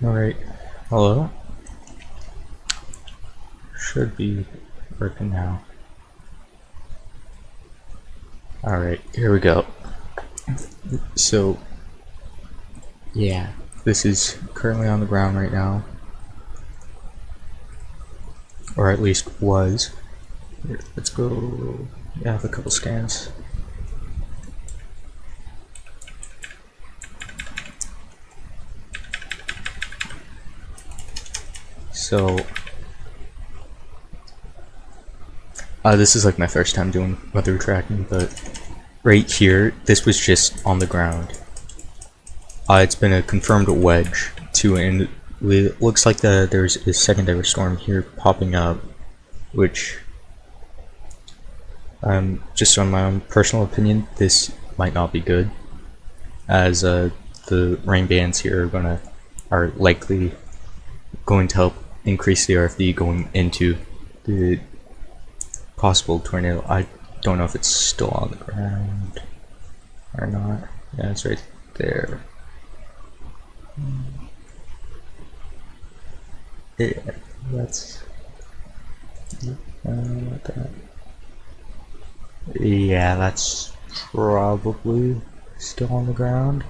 Alright, hello? Should be working now. Alright, here we go. So, yeah, this is currently on the ground right now. Or at least was. Here, let's go. Yeah, I have a couple scans. So, this is like my first time doing weather tracking, but right here, this was just on the ground. It's been a confirmed wedge too, and it looks like there's a secondary storm here popping up, which, just on my own personal opinion, this might not be good, as the rain bands here are likely going to help increase the RFD going into the possible tornado. I don't know if it's still on the ground or not. Yeah, it's right there. Yeah, that's that. Yeah, that's probably still on the ground.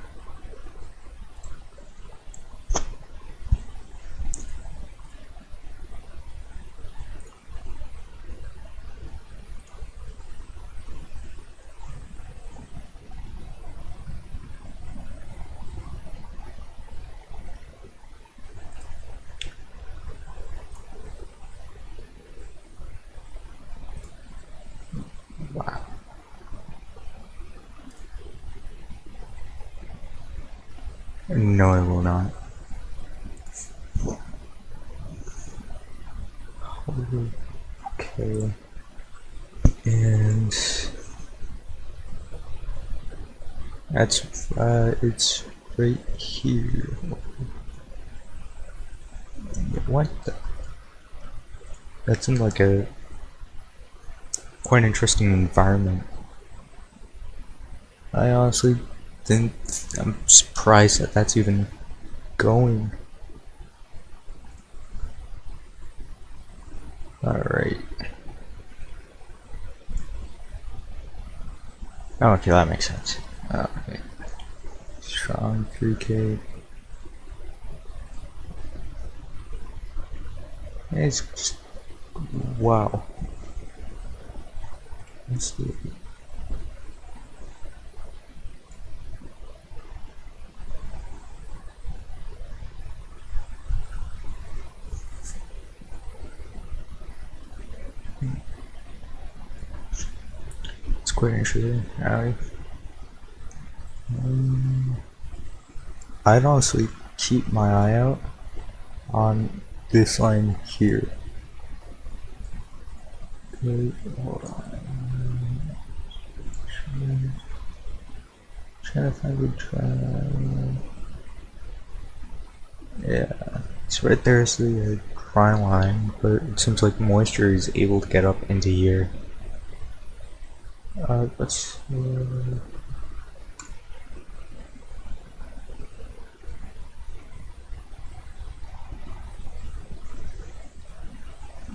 Wow. No, I will not. Okay. And that's it's right here. What the? That's in like a quite interesting environment. I honestly didn't. I'm surprised that that's even going. Alright. Oh, okay, that makes sense. Okay. Strong 3K. It's just, wow. Let's do it. It's quite interesting. I'd honestly keep my eye out on this line here. Okay, hold on. Trying to find a track. Yeah, it's right there's the dry line, but it seems like moisture is able to get up into here. Let's.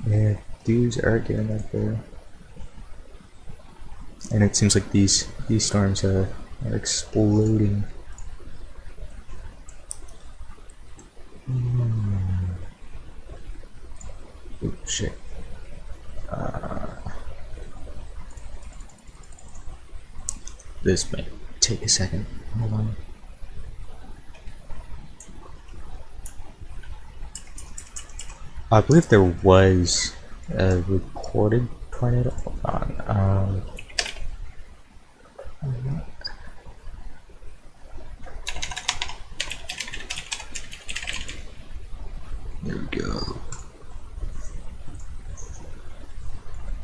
Yeah, dudes are getting up there, and it seems like these storms are exploding. Oh shit. This might take a second. Hold on. I believe there was a reported tornado. Hold on. There we go.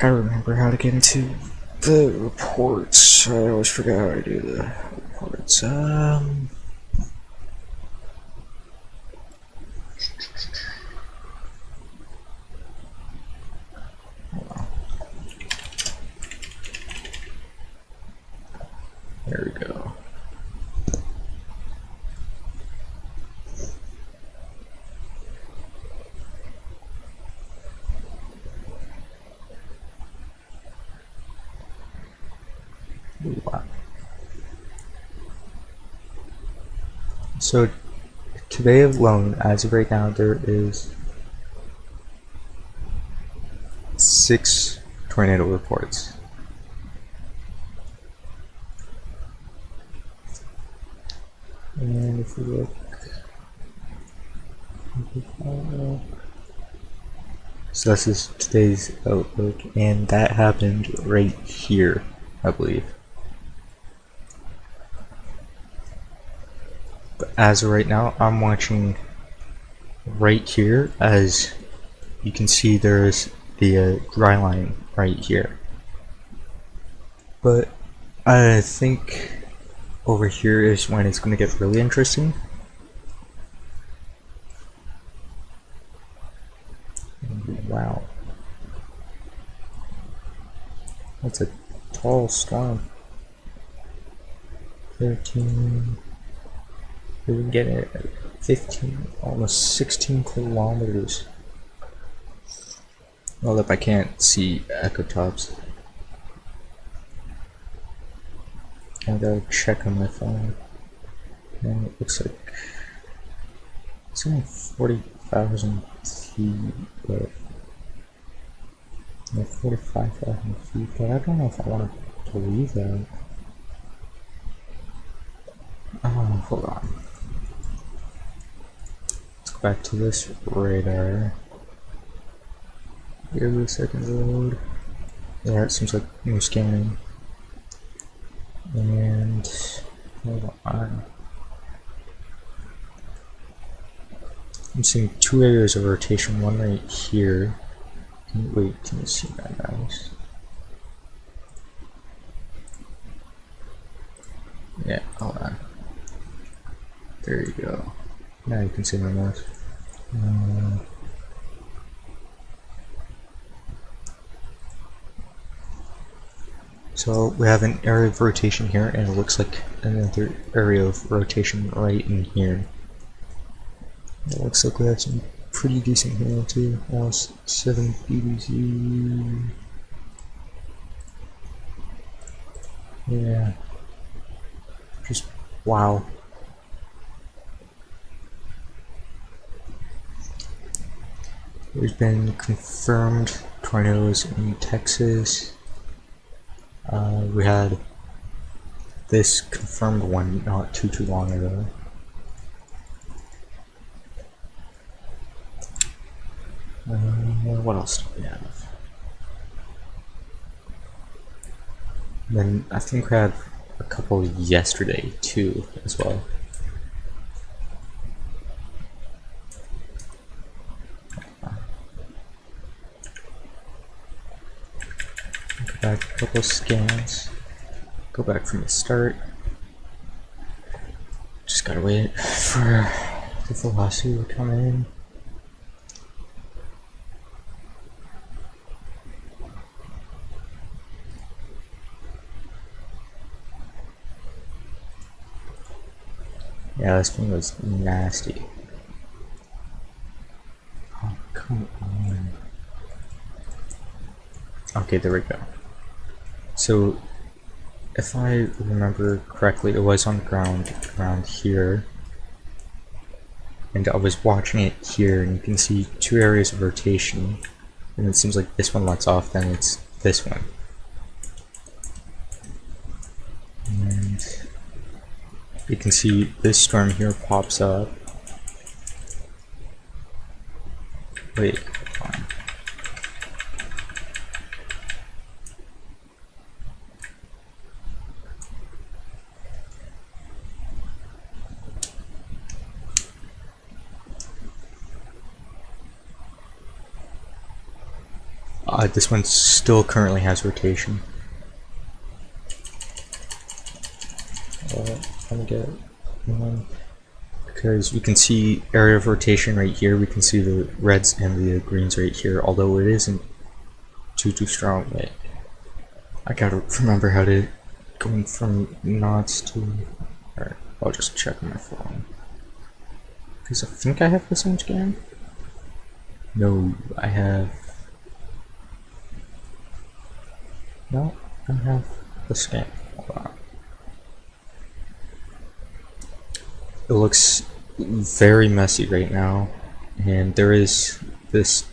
I remember how to get into the reports. I always forget how to do the reports. There we go. So today alone, as of right now, there is 6 tornado reports. And if we look, so this is today's outlook, and that happened right here, I believe. But as of right now, I'm watching right here. As you can see, there's the dry line right here. But I think over here is when it's going to get really interesting. Wow. That's a tall storm. 13. We can get it at 15, almost 16 kilometers. Well, if I can't see echo tops, I gotta check on my phone. And it looks like it's only 40,000 feet, but no, 45,000 feet. But I don't know if I want to believe that. Oh, hold on. Let's go back to this radar. Give it a second load. Yeah, it seems like new scanning. And hold on. I'm seeing 2 areas of rotation, one right here. Wait, can you see that, guys? Yeah, hold on. There you go. Now you can see my mouse. So we have an area of rotation here, and it looks like another area of rotation right in here. It looks like we have some pretty decent hail too. Almost 7 BBC. Yeah. Just wow. There's been confirmed tornadoes in Texas. We had this confirmed one not too long ago. What else do we have? Then I think we had a couple yesterday too, as well. Go back a couple scans. Go back from the start. Just gotta wait for the velocity to come in. Yeah, this thing was nasty. Oh, come on. Okay, there we go. So, if I remember correctly, it was on the ground around here. And I was watching it here, and you can see 2 areas of rotation. And it seems like this one lets off, then it's this one. And you can see this storm here pops up. Wait, hold on. This one still currently has rotation. Let me get one, because we can see area of rotation right here. We can see the reds and the greens right here, although it isn't too strong. Wait, I gotta remember how to go from knots to. Alright, I'll just check on my phone, because I think I have the same scan. No, I have. No, I have the scan. Hold on. it looks very messy right now, and there is this.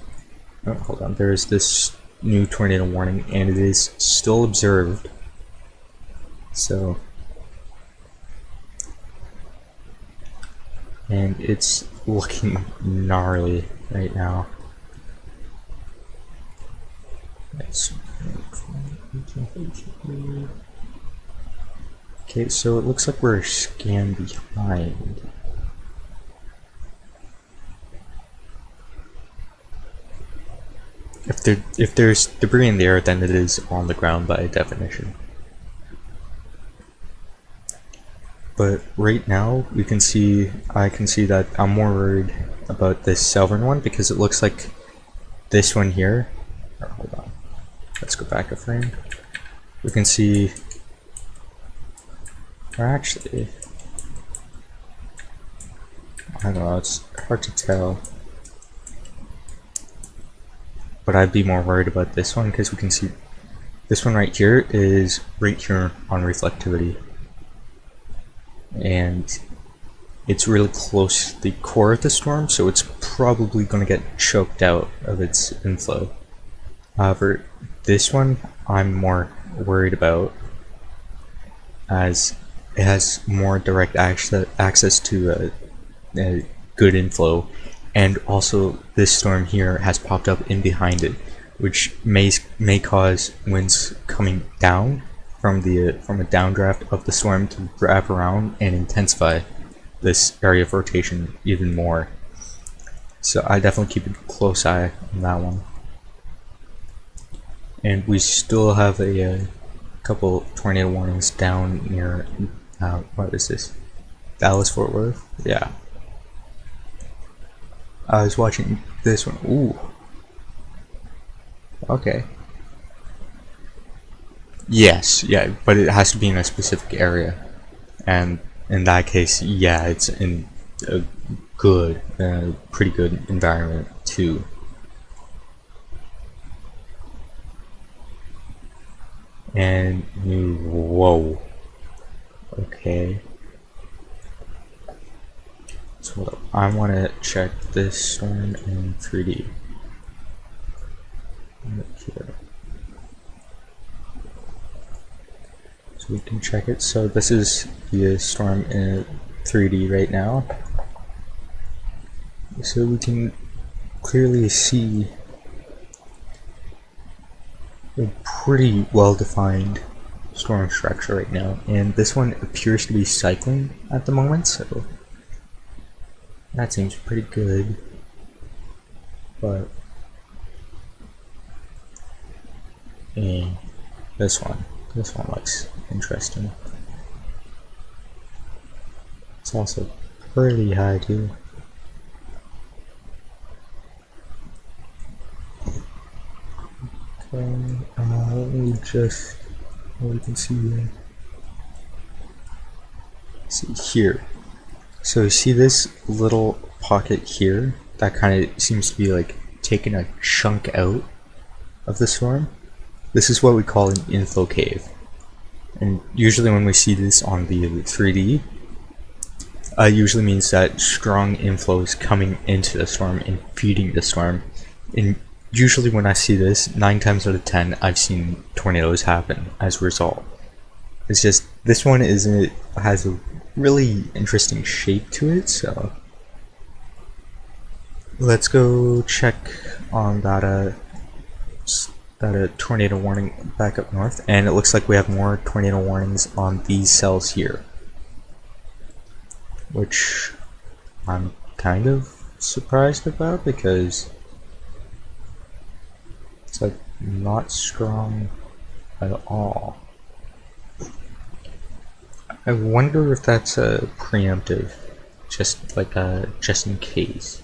Oh, hold on. There is this new tornado warning, and it is still observed. So, and it's looking gnarly right now. Okay, so it looks like we're a scan behind. If there's debris in the air, then it is on the ground by definition. But right now, I can see that I'm more worried about this southern one because it looks like this one here. Oh, hold on, let's go back a frame. We can see, or actually, I don't know, it's hard to tell. But I'd be more worried about this one because we can see this one right here is right here on reflectivity. And it's really close to the core of the storm, so it's probably going to get choked out of its inflow. However, this one I'm more worried about as it has more direct access to a good inflow, and also this storm here has popped up in behind it, which may cause winds coming down from a downdraft of the storm to wrap around and intensify this area of rotation even more. So I definitely keep a close eye on that one. And we still have a couple tornado warnings down near what is this? Dallas Fort Worth? Yeah. I was watching this one. Ooh. Okay. Yes, yeah, but it has to be in a specific area, and in that case, yeah, it's in a good, pretty good environment too. And whoa, okay. So I want to check this storm in 3D. Here. So we can check it. So this is the storm in 3D right now. So we can clearly see a pretty well-defined storm structure right now, and this one appears to be cycling at the moment, so that seems pretty good. But this one looks interesting. It's also pretty high too. Okay, let me just, we can see here. See here. So you see this little pocket here that kind of seems to be like taking a chunk out of the storm? This is what we call an inflow cave. And usually when we see this on the 3D, usually means that strong inflow is coming into the storm and feeding the storm. And usually when I see this, 9 times out of 10, I've seen tornadoes happen as a result. It's just, this one has a really interesting shape to it, so let's go check on that tornado warning back up north, and it looks like we have more tornado warnings on these cells here, which I'm kind of surprised about because it's like not strong at all. I wonder if that's a preemptive, just like just in case.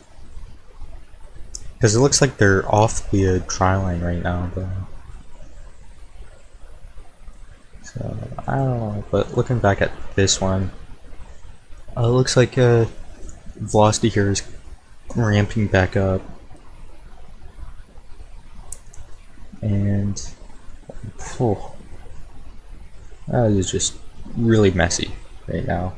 Because it looks like they're off the dry line right now, though. So, I don't know, but looking back at this one, it looks like velocity here is ramping back up. And, that is just really messy right now.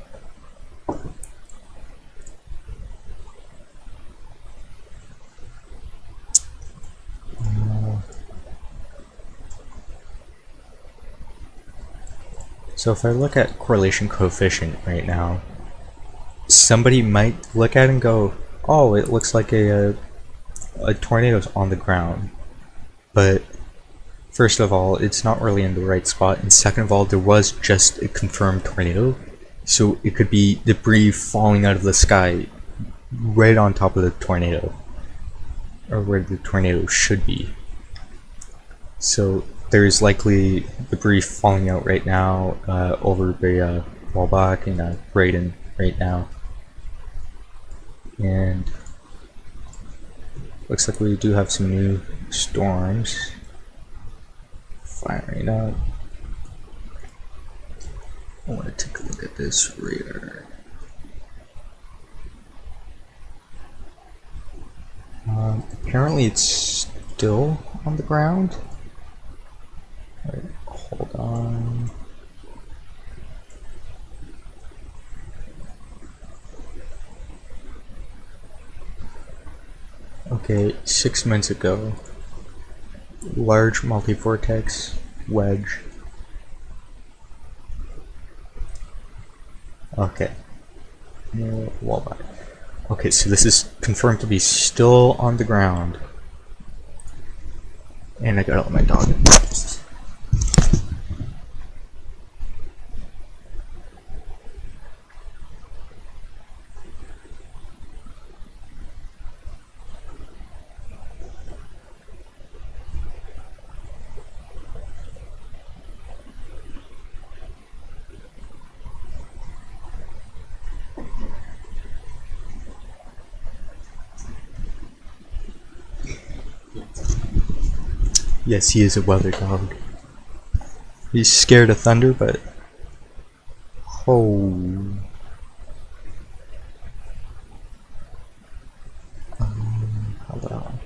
So if I look at correlation coefficient right now, somebody might look at it and go, oh, it looks like a tornado's on the ground. But first of all, it's not really in the right spot, and second of all, there was just a confirmed tornado, so it could be debris falling out of the sky right on top of the tornado, or where the tornado should be. So there's likely debris falling out right now over the wallback and Braden right now, and looks like we do have some new storms firing up. I want to take a look at this radar. Apparently it's still on the ground. Wait, hold on. Okay, 6 minutes ago, large multi-vortex wedge. Okay, wallback. Okay, so this is confirmed to be still on the ground. And I gotta let my dog in. Yes, he is a weather dog. He's scared of thunder, but oh, hold on.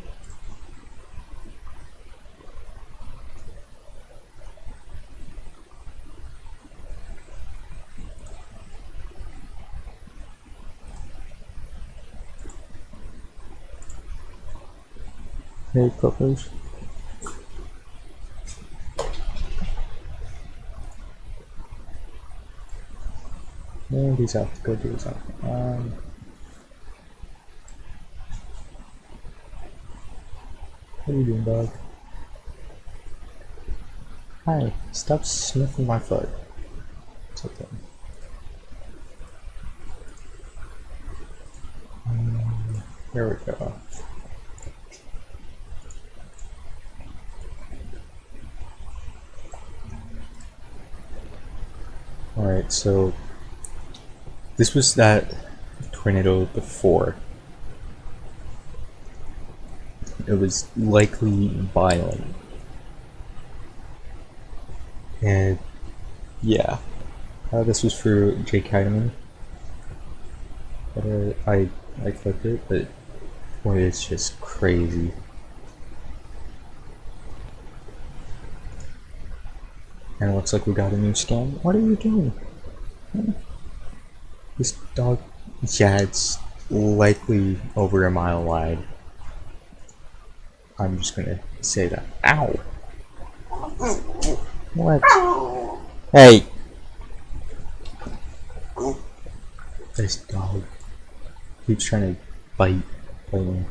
Hey, puppers. And he's out. Go do his out. What are you doing, dog? Hi. Stop sniffing my foot. It's okay. There we go. Alright, so this was that tornado before. It was likely violent. And yeah, this was for Jake Heidemann. But I clicked it, but boy, it's just crazy. And it looks like we got a new scam. What are you doing? This dog, yeah, it's likely over a mile wide. I'm just gonna say that. Ow! What? Hey! This dog keeps trying to bite me.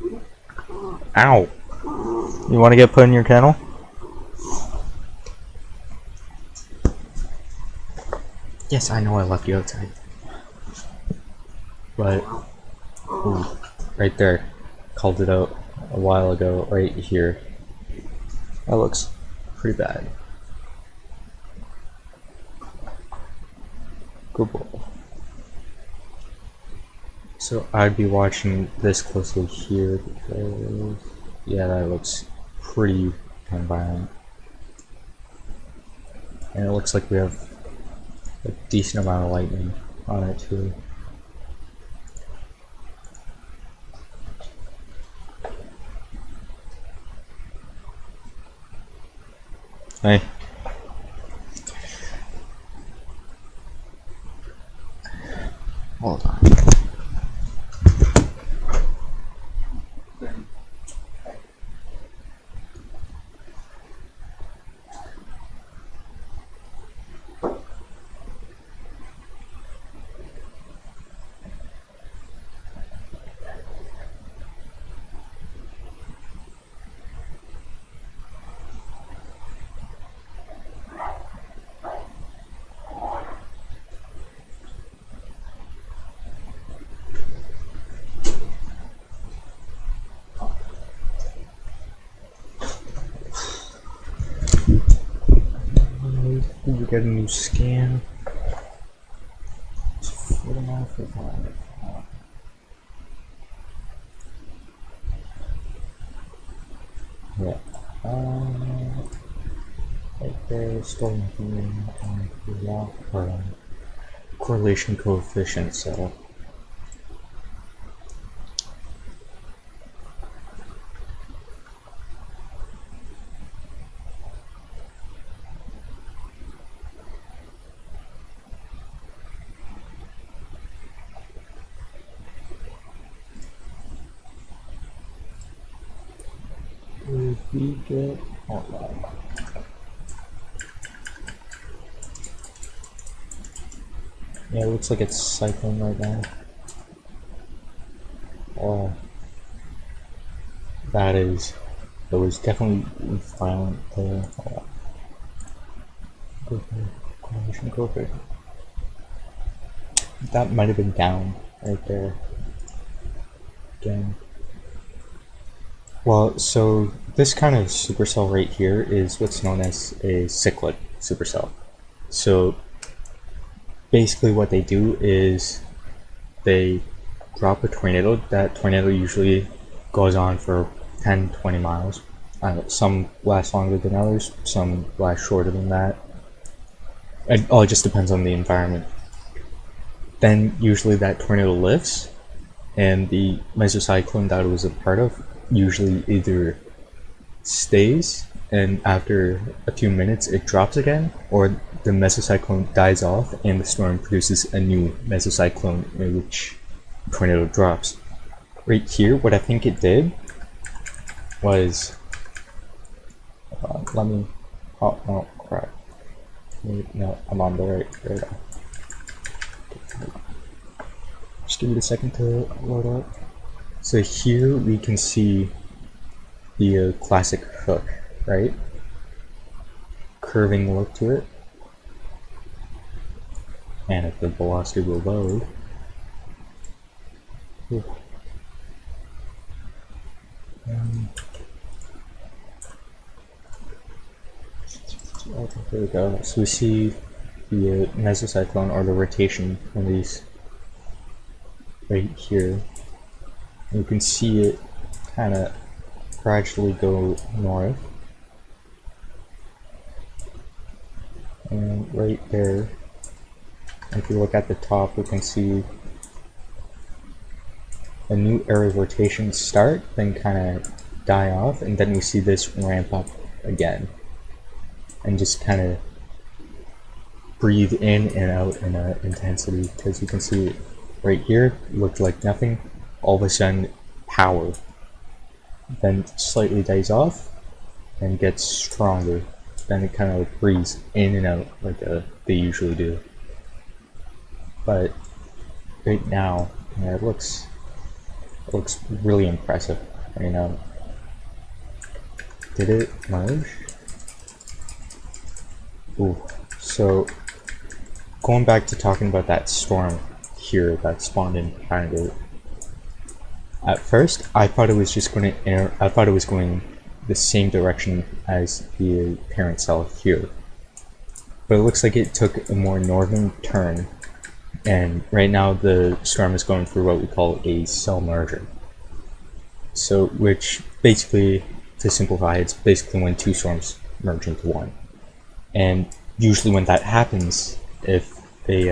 Ow! You want to get put in your kennel? Yes, I know I left you outside. But, ooh, right there. Called it out a while ago, right here. That looks pretty bad. Good boy. So I'd be watching this closely here because, yeah, that looks pretty kind of violent. And it looks like we have a decent amount of lightning on it too. Hey. Hold on. we get a new scan. It's 40 miles per hour. Yeah. Right there, storm heating on the rock or correlation coefficient setup. If we get online. Yeah, it looks like it's cycling right now. Oh, it was definitely violent there. Correlation coefficient. That might have been down right there. Again. Well, so this kind of supercell right here is what's known as a cyclic supercell. So basically what they do is they drop a tornado. That tornado usually goes on for 10-20 miles. Some last longer than others, some last shorter than that. It all just depends on the environment. Then usually that tornado lifts, and the mesocyclone that it was a part of usually either stays and after a few minutes it drops again, or the mesocyclone dies off and the storm produces a new mesocyclone in which tornado drops. Right here, what I think it did was let me, oh no, crap, no, I'm on the right now. Just give me a second to load up. So here we can see the classic hook, right? Curving look to it. And if the velocity will load. Okay, there we go. So we see the mesocyclone, or the rotation on these right here. You can see it kind of gradually go north. And right there, if you look at the top, we can see a new area of rotation start, then kind of die off, and then we see this ramp up again. And just kind of breathe in and out in intensity, because you can see it right here, looked like nothing. All of a sudden, power. Then slightly dies off and gets stronger. Then it kind of like breathes in and out like they usually do. But right now, yeah, it looks really impressive right now. Did it merge? Ooh. So going back to talking about that storm here that spawned in Canada. At first, I thought it was just going to I thought it was going the same direction as the parent cell here, but it looks like it took a more northern turn, and right now the storm is going through what we call a cell merger. So, which basically, to simplify, it's basically when two storms merge into one. And usually when that happens, if we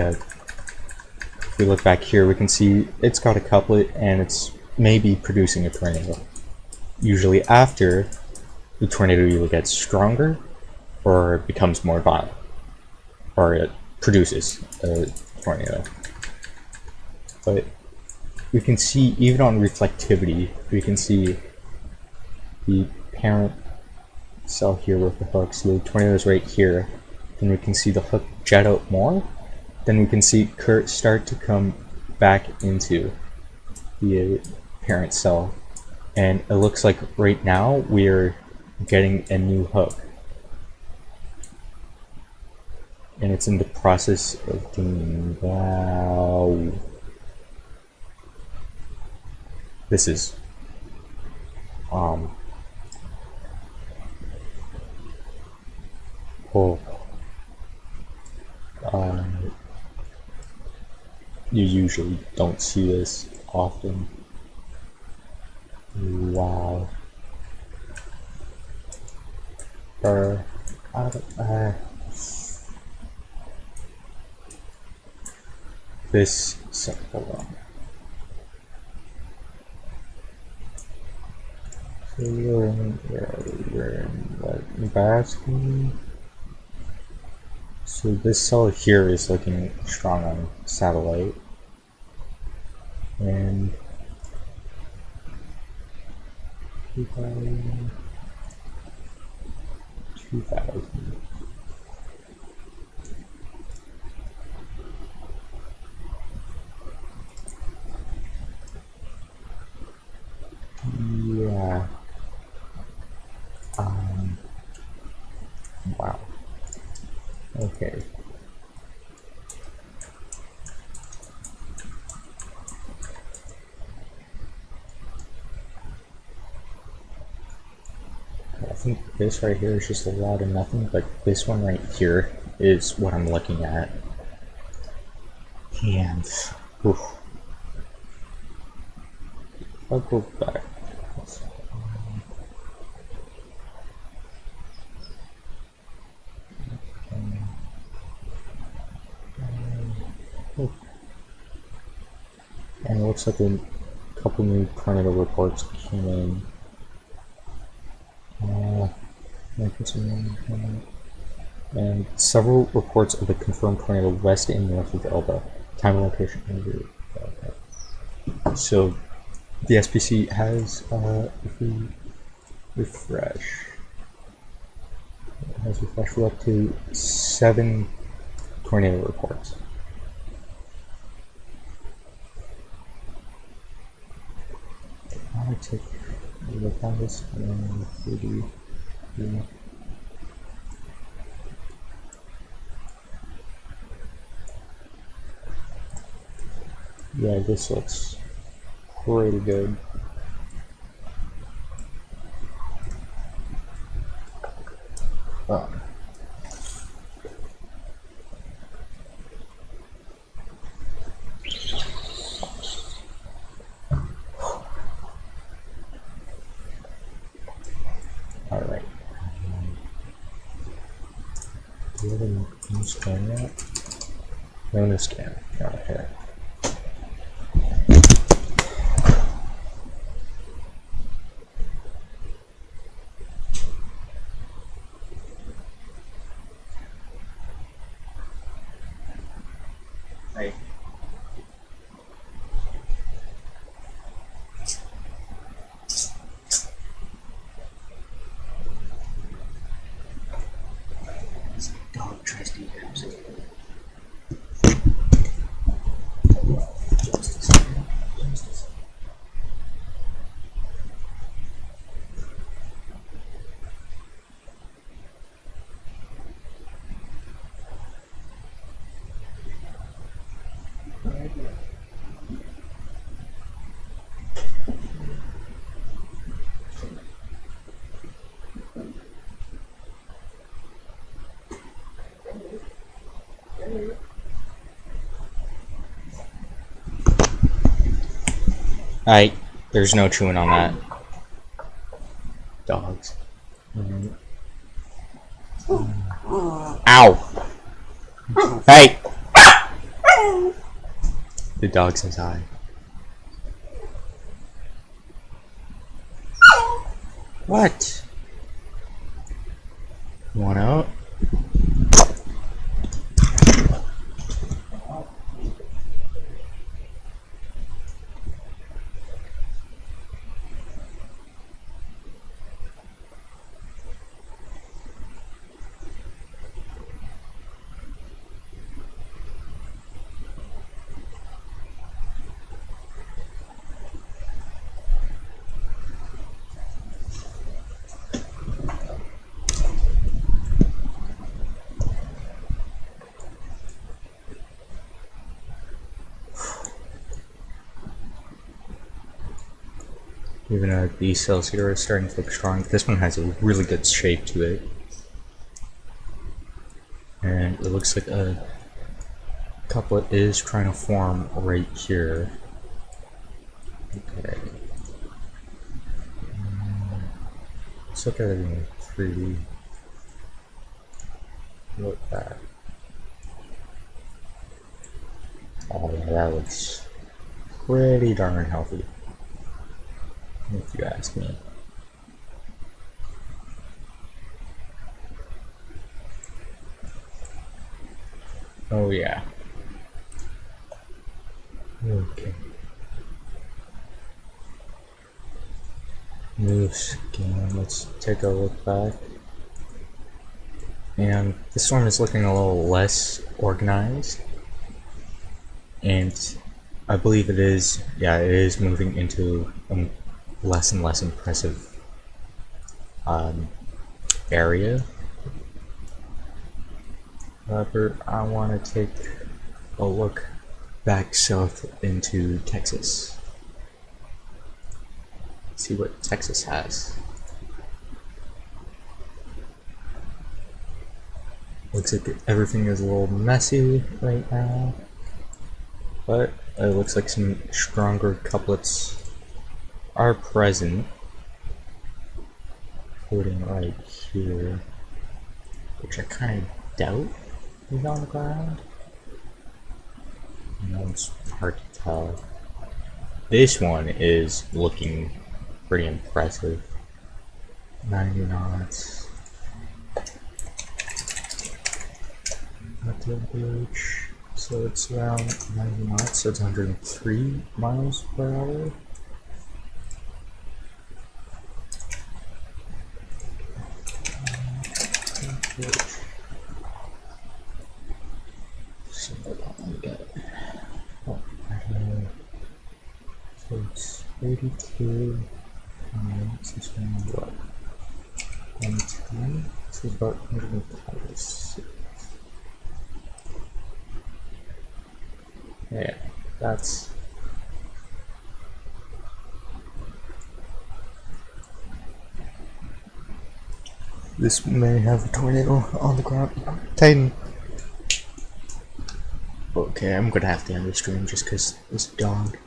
look back here, we can see it's got a couplet and it's maybe producing a tornado. Usually after, the tornado either gets stronger or becomes more violent, or it produces a tornado. But we can see, even on reflectivity, we can see the parent cell here with the hook, so the tornado is right here. Then we can see the hook jet out more. Then we can see Kurt start to come back into the parent cell. And it looks like right now we're getting a new hook. And it's in the process of doing, wow. This is, oh. You usually don't see this often. Wow. This, so, hold on. So we're in what, Nebraska? So this cell here is looking strong on satellite. And 2000. Yeah. Wow. Okay. I think this right here is just a lot of nothing, but this one right here is what I'm looking at. And, oof. I'll go back. And it looks like a couple new tornado reports came in. And several reports of a confirmed tornado west and north of Elba. Time and location. Okay. So the SPC has, if we refresh, it has refreshed. We're up to 7 tornado reports. I'm going to take a look on this and 30. Yeah. Yeah, this looks pretty good. Alright. Do you have a new scan yet? No new scan. Okay. Right. Dog tries to eat him. Alright, there's no chewing on that. Dogs. Ow! Hey! The dog says hi. What? You want out? Even these cells here are starting to look strong. This one has a really good shape to it. And it looks like a couplet is trying to form right here. Okay. Let's look at it in 3D. Look at that. Oh yeah, that looks pretty darn healthy, if you ask me. Oh yeah. Okay. New scan, let's take a look back. And the storm is looking a little less organized. And I believe it is, yeah, it is moving into a less and less impressive area. However, I want to take a look back south into Texas. See what Texas has. Looks like everything is a little messy right now, but it looks like some stronger couplets are present, including right here, which I kind of doubt is on the ground. You know, it's hard to tell. This one is looking pretty impressive. 90 knots. At the bridge. So it's around 90 knots, so it's 103 miles per hour. So it's 82. This is what? 110? This is about 126. Yeah, that's. This may have a tornado on the ground. Titan. Okay, I'm gonna have to end the stream just because this dog